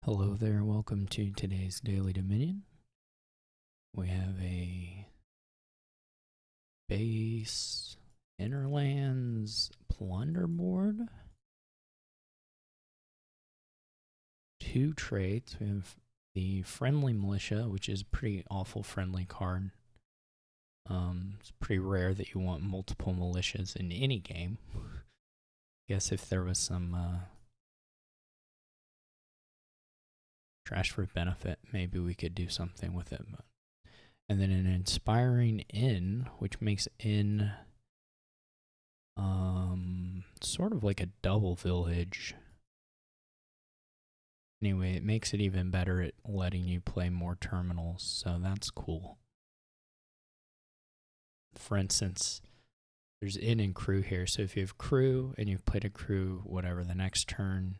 Hello there, welcome to today's Daily Dominion. We have a base Interlands plunder board. 2 traits. We have the Friendly Militia, which is a pretty awful friendly card. It's pretty rare that you want multiple militias in any game. Guess if there was some trash for benefit, maybe we could do something with it. And then an Inspiring Inn, which makes Inn sort of like a double village. Anyway, it makes it even better at letting you play more terminals, so that's cool. For instance, there's Inn and Crew here, so if you have Crew and you've played a Crew, whatever, the next turn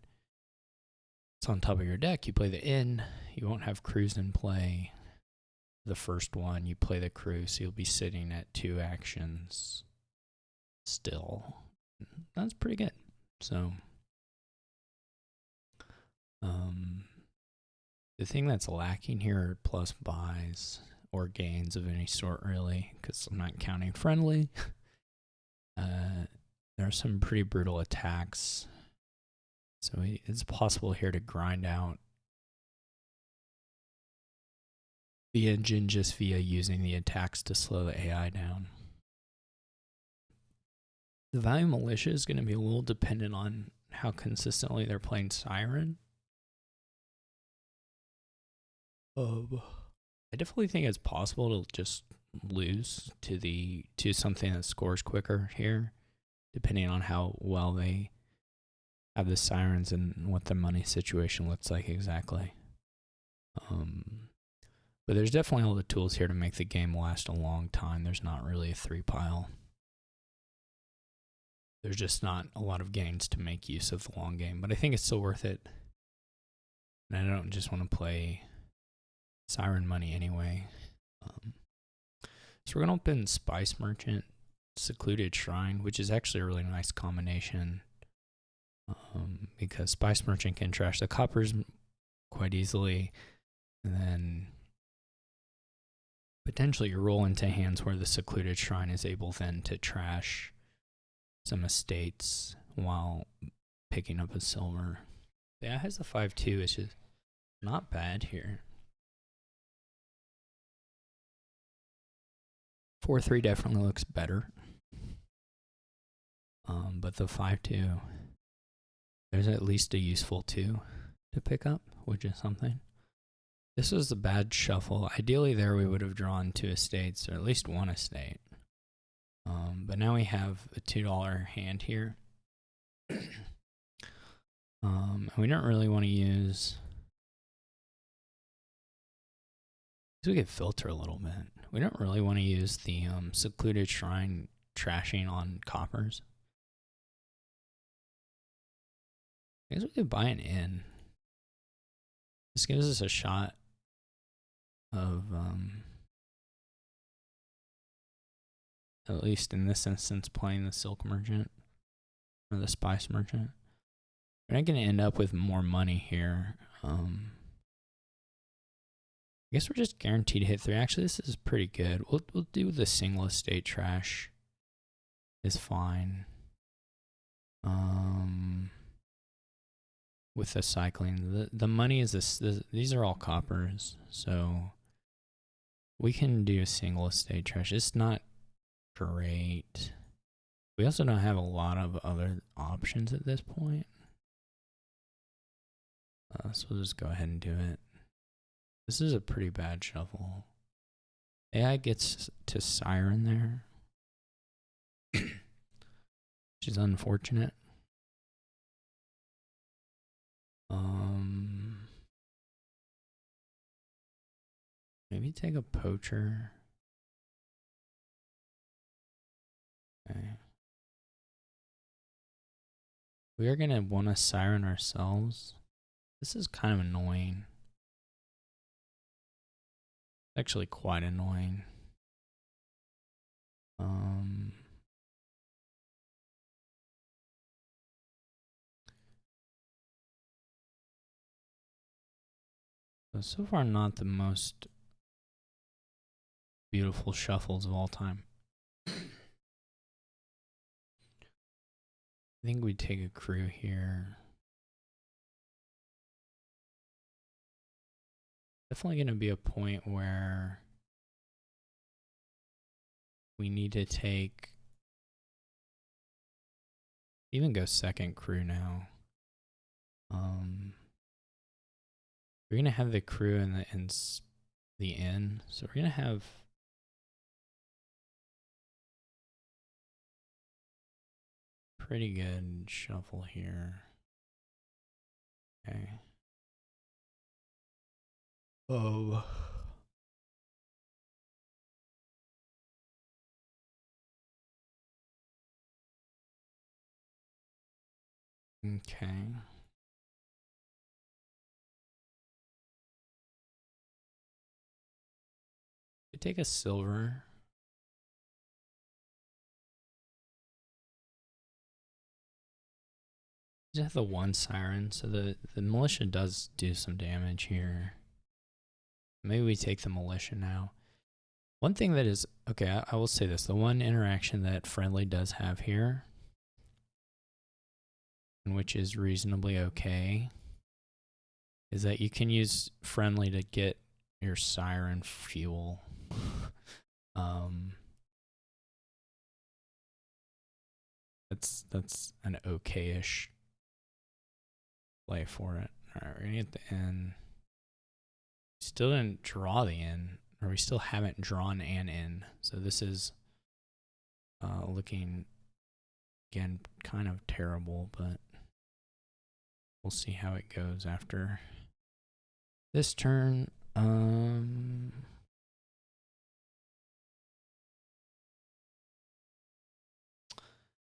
it's on top of your deck, you play the Inn, you won't have Crews in play. The first one, you play the Crew, so you'll be sitting at 2 actions still. That's pretty good. So, the thing that's lacking here are plus buys or gains of any sort, really, because I'm not counting friendly. There are some pretty brutal attacks, so it's possible here to grind out the engine just via using the attacks to slow the AI down. The value militia is going to be a little dependent on how consistently they're playing Siren. I definitely think it's possible to just lose to something that scores quicker here, depending on how well they have the Sirens and what the money situation looks like exactly. But there's definitely all the tools here to make the game last a long time. There's not really a 3-pile. There's just not a lot of gains to make use of the long game, but I think it's still worth it. And I don't just want to play Siren money anyway. So we're going to open Spice Merchant, Secluded Shrine, which is actually a really nice combination because Spice Merchant can trash the coppers quite easily, and then potentially you roll into hands where the Secluded Shrine is able then to trash some estates while picking up a silver. Yeah, it has the 5-2, which is not bad here. 4-3 definitely looks better. But the 5-2, there's at least a useful 2 to pick up, which is something. This was a bad shuffle. Ideally there we would have drawn 2 estates, or at least 1 estate. But now we have a $2 hand here. We don't really want to use... we could filter a little bit. We don't really want to use the Secluded Shrine trashing on coppers. I guess we could buy an Inn. This gives us a shot of, at least in this instance, playing the Silk Merchant or the Spice Merchant. We're not going to end up with more money here. I guess we're just guaranteed to hit 3. Actually, this is pretty good. We'll do the single estate trash. Is fine. With the cycling, the money is this. These are all coppers, so we can do a single estate trash. It's not great. We also don't have a lot of other options at this point. So we'll just go ahead and do it. This is a pretty bad shuffle. AI gets to Siren there, which is unfortunate. Maybe take a poacher. Okay. We are gonna want to Siren ourselves. This is kind of annoying. Actually quite annoying. So far, not the most beautiful shuffles of all time. I think we'd take a crew here. Definitely going to be a point where we need to take, even go second crew now. We're going to have the crew in the inn. So we're going to have pretty good shuffle here. Okay. Oh. Okay. We take a silver. Just have the one siren, so the militia does do some damage here. Maybe we take the militia now. One thing that is, okay, I will say this. The one interaction that friendly does have here, which is reasonably okay, is that you can use friendly to get your siren fuel. That's an okay-ish play for it. All right, we're gonna get the inn. Still didn't draw the inn, or we still haven't drawn an inn. So this is looking, again, kind of terrible, but we'll see how it goes after this turn.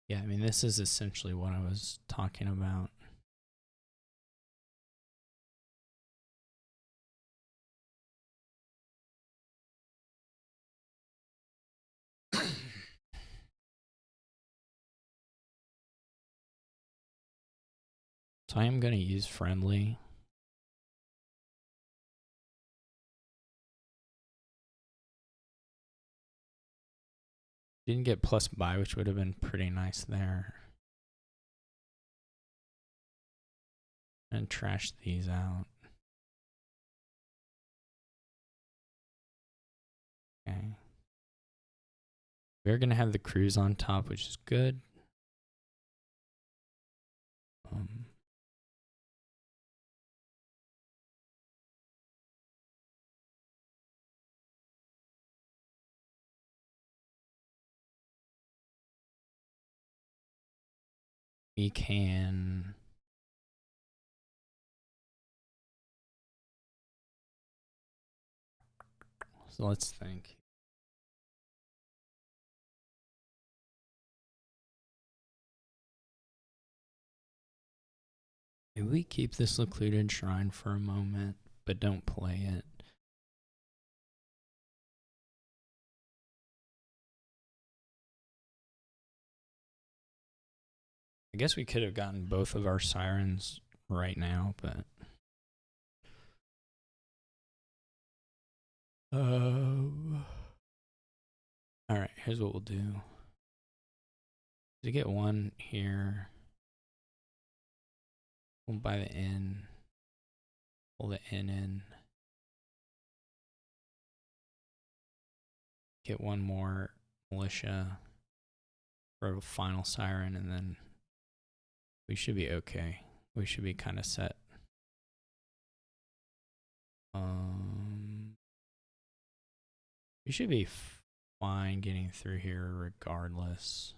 Yeah, I mean, this is essentially what I was talking about. So I am going to use friendly. Didn't get plus buy, which would have been pretty nice there. And trash these out. Okay. We're going to have the cruise on top, which is good. We can... So let's think. If we keep this secluded shrine for a moment, but don't play it. I guess we could have gotten both of our sirens right now, but... Alright, here's what we'll do. To get one here, we'll buy the inn. Pull the inn in. Get one more militia for a final siren, and then we should be okay. We should be kind of set. We should be fine getting through here regardless.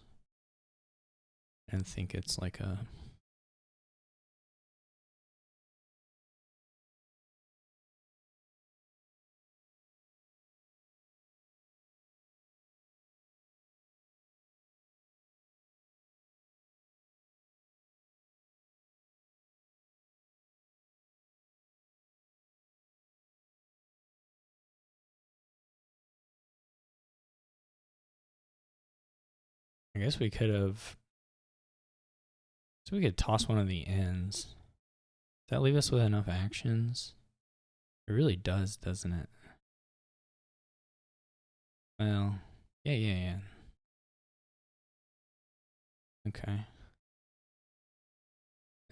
And think it's like a... I guess we could have... So we could toss one of the ends. Does that leave us with enough actions? It really does, doesn't it? Well, yeah. Okay.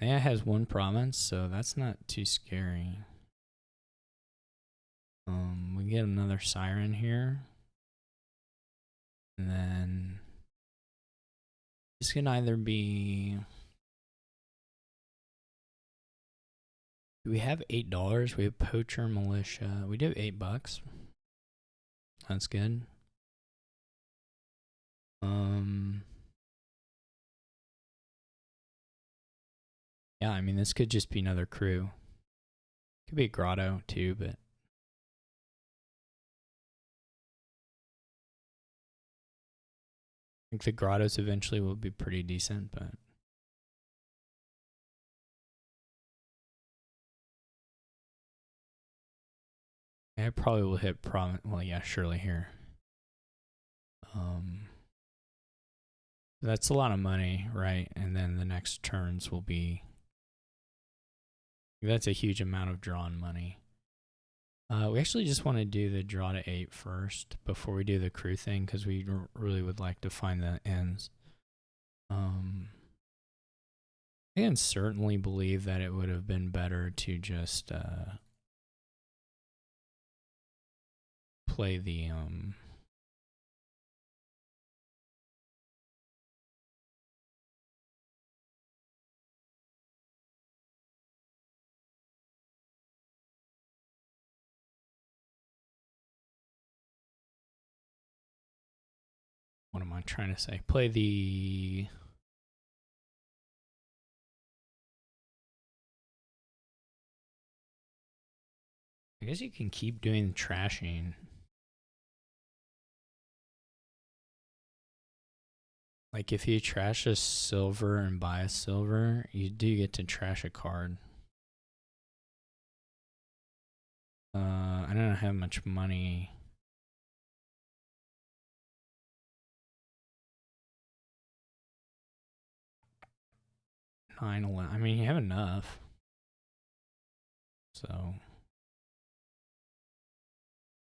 Yeah, it has one province, so that's not too scary. We get another siren here. And then this can either be... Do we have $8? We have Poacher Militia. We do have $8. That's good. Yeah, I mean, this could just be another crew. Could be a grotto too, but I think the grottos eventually will be pretty decent, but I probably will hit well, yeah, surely here. That's a lot of money, right? And then the next turns will be... That's a huge amount of drawn money. We actually just want to do the draw to 8 first before we do the crew thing, because we really would like to find the ends. I can certainly believe that it would have been better to just play the what am I trying to say? Play the... I guess you can keep doing trashing. Like if you trash a silver and buy a silver, you do get to trash a card. I don't have much money. I mean, you have enough. So,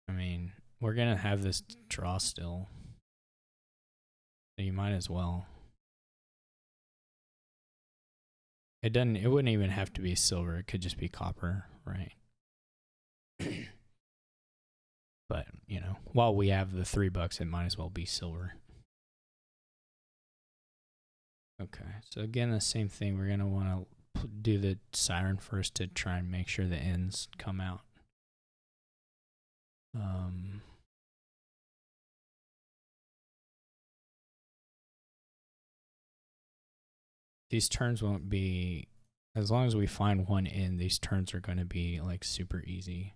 I mean, we're gonna have this draw still. So you might as well. It wouldn't even have to be silver. It could just be copper, right? But, you know, while we have the $3, it might as well be silver. Okay, so again, the same thing. We're gonna want to do the siren first to try and make sure the ends come out. These turns won't be, as long as we find one in, these turns are going to be like super easy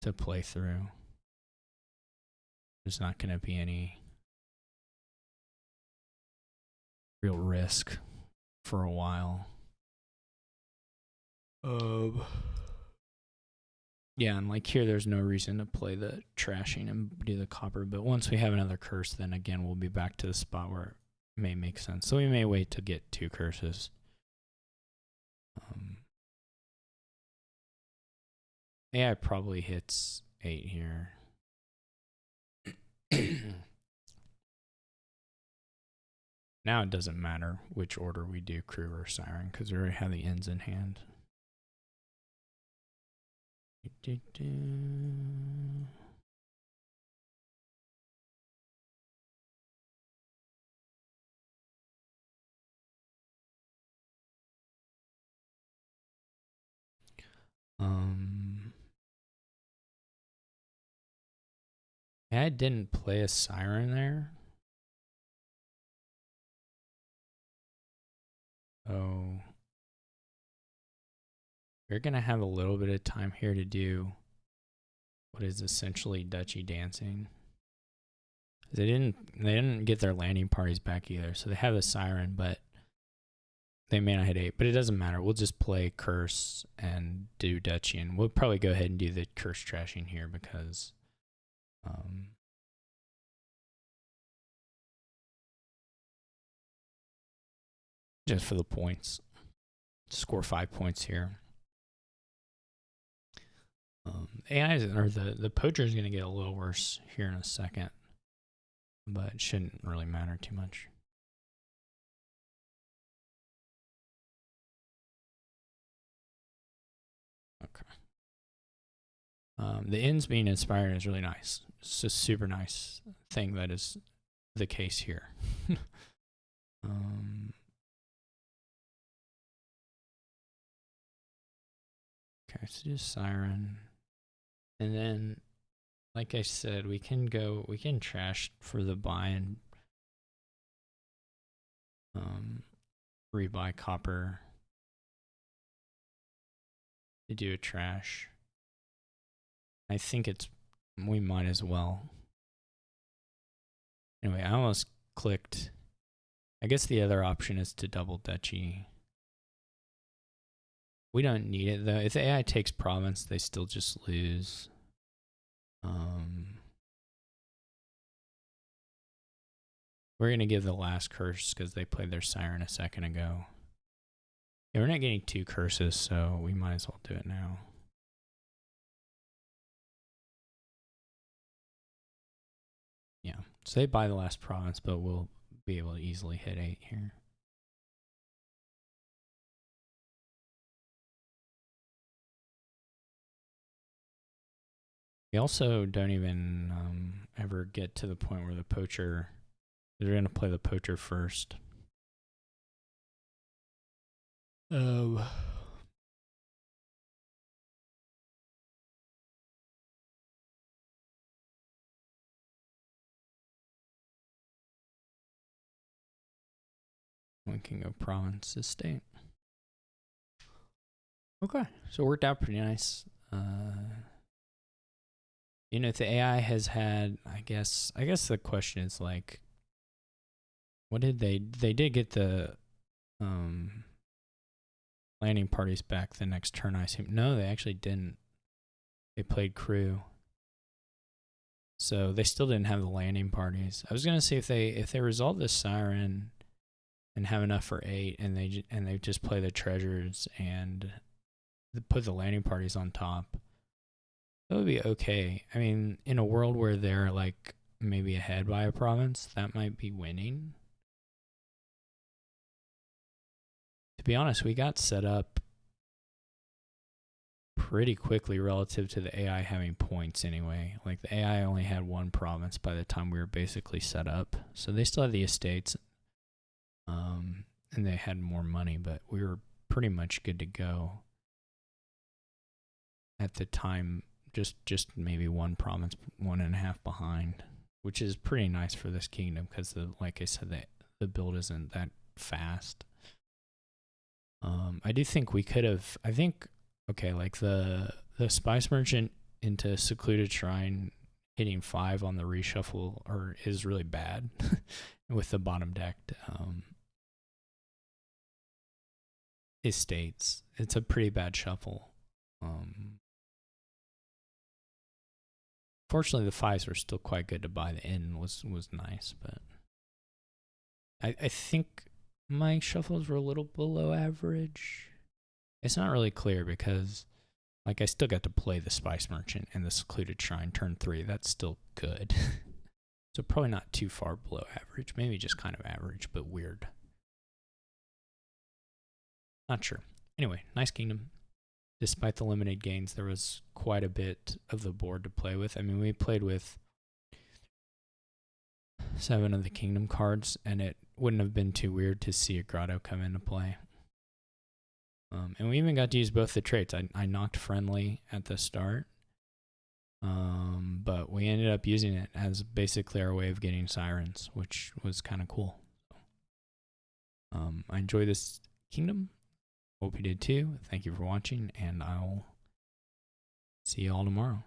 to play through. There's not going to be any real risk for a while. Yeah, and like here, there's no reason to play the trashing and do the copper. But once we have another curse, then again, we'll be back to the spot where it may make sense. So we may wait to get 2 curses. AI probably hits 8 here. Now it doesn't matter which order we do crew or siren because we already have the ends in hand. I didn't play a siren there. Oh. We're going to have a little bit of time here to do what is essentially Dutchy dancing. They didn't get their landing parties back either, so they have a siren, but they may not hit 8. But it doesn't matter. We'll just play curse and do Dutchy, and we'll probably go ahead and do the curse trashing here because just for the points. Score 5 points here. AI or the poacher is going to get a little worse here in a second, but it shouldn't really matter too much. Okay. The ends being inspired is really nice. It's a super nice thing that is the case here. Okay, so just Siren. And then, like I said, we can trash for the buy and rebuy copper to do a trash. I think we might as well. Anyway, I almost clicked. I guess the other option is to double Dutchy. We don't need it though. If the AI takes province, they still just lose. We're going to give the last curse because they played their Siren a second ago. Yeah, we're not getting 2 curses, so we might as well do it now. Yeah, so they buy the last province, but we'll be able to easily hit 8 here. We also don't even ever get to the point where the poacher, they're going to play the poacher first. We can go province to state. Okay, so it worked out pretty nice. You know, if the AI has had, I guess the question is like, what did they did get the landing parties back the next turn, I assume. No, they actually didn't. They played crew. So they still didn't have the landing parties. I was gonna say if they resolve this Siren and have enough for 8, and they just play the treasures and put the landing parties on top, that would be okay. I mean, in a world where they're like maybe ahead by a province, that might be winning. To be honest, we got set up pretty quickly relative to the AI having points anyway. Like the AI only had 1 province by the time we were basically set up. So they still had the estates, and they had more money, but we were pretty much good to go at the time. Just maybe 1 province, 1.5 behind, which is pretty nice for this kingdom because, like I said, the build isn't that fast. I do think we could have. I think like the Spice Merchant into Secluded Shrine hitting 5 on the reshuffle is really bad with the bottom decked estates. It's a pretty bad shuffle. Fortunately, the 5s were still quite good to buy. The inn was nice, but I think my shuffles were a little below average. It's not really clear because, like, I still got to play the Spice Merchant and the Secluded Shrine turn 3. That's still good. So probably not too far below average. Maybe just kind of average, but weird. Not sure. Anyway, nice kingdom. Despite the limited gains, there was quite a bit of the board to play with. I mean, we played with 7 of the kingdom cards, and it wouldn't have been too weird to see a grotto come into play. And we even got to use both the traits. I knocked friendly at the start, but we ended up using it as basically our way of getting sirens, which was kind of cool. I enjoy this kingdom. Hope you did too. Thank you for watching, and I'll see you all tomorrow.